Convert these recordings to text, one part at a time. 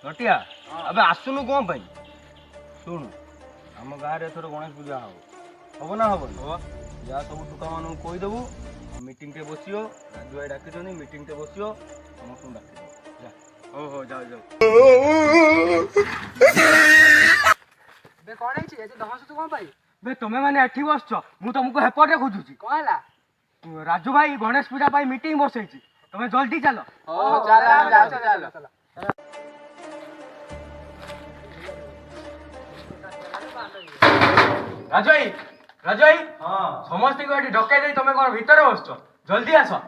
नटिया अबे आसुनु कौन पाई सुन आम गाँव में एथर गणेश पूजा हम ना हम जहाँ सब टुका मान कहीदेबू मीटिंग टे बसियो राजू भाई डाकी मीटिंग टे बसियो समस्त डाक हो जाओ जाओ बे कौन है जे दहस तू कौन पाई बे तुम्हें मैंने एठी बसछ मु तुमको हेपटे खोजुची कौन हला राजू भाई गणेश पूजा पाई मीटिंग बसैछि तुम्हें जल्दी चलो ओ चल राजू भाई हां समस्त को एठी ढकाई दे तुमे कोन भीतर बसछ जल्दी आसो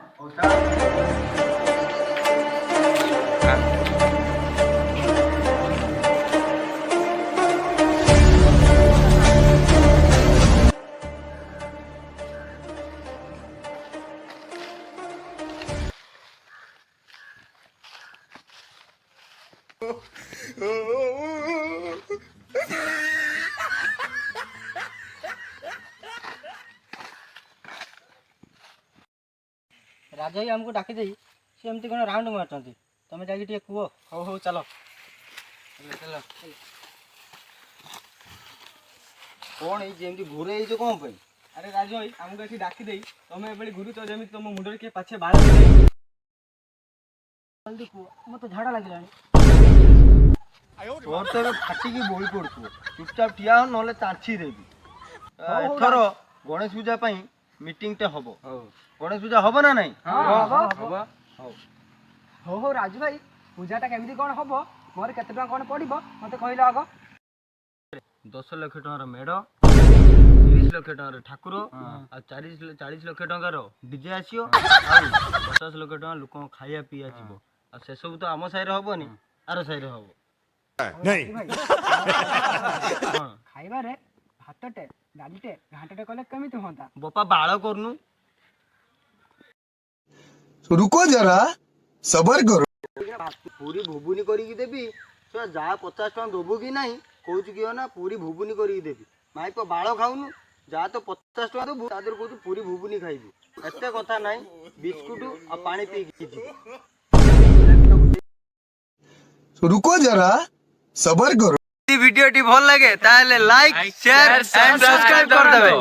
राजा ही हमको डाकी दे सी एमती कोन राउंड मारचंती तमे जाकी टिके कुओ हो चलो चलो कौन है जेमती घुरे जो कौन पे अरे राजू भाई हमको एठी डाकी देई तमे एबेली घुरू तो जेमती तुम मुंडर के पाछे बाहर जल्दी कुओ मते झाड़ा लागिलानी तोर तो फाटी की बोली पड़तु चुपचाप ठिया हो नले चांची देबी एथर गणेश पूजा पई मीटिंग टे हबो गणेश पूजा हबो ना नहीं हबो हो राजू भाई पूजाटा केमती कोन हबो मोर केते टका कोन पड़िबो मते कहिलो आगो 10 लाख टका मेढ़ 30 लाख टका ठाकुर आ 40 लाख टका डीजे आसियो आ 50 लाख टका लोक खाया पिया जीवो आ से सब तो आम साइरे हबोनी आरो साइरे हबो नहीं खाइबा रे भातटे डालीटे घांटटे कले केमिति होता बपा बाळ करनु रुको जरा सबर करो पूरी भुबुनी करी देबी तो जा 50 टका देबो कि नहीं कहू कि ना पूरी भुबुनी करी देबी माई को बाळ खाउनु जा तो 50 टका देबू तादर कहू पूरी भुबुनी खाइबी एते कथा नहीं बिस्कुट आ पानी पी की रुको जरा सबर करो वीडियो टी भल लगे ताले लाइक शेयर एंड सब्सक्राइब कर देबे।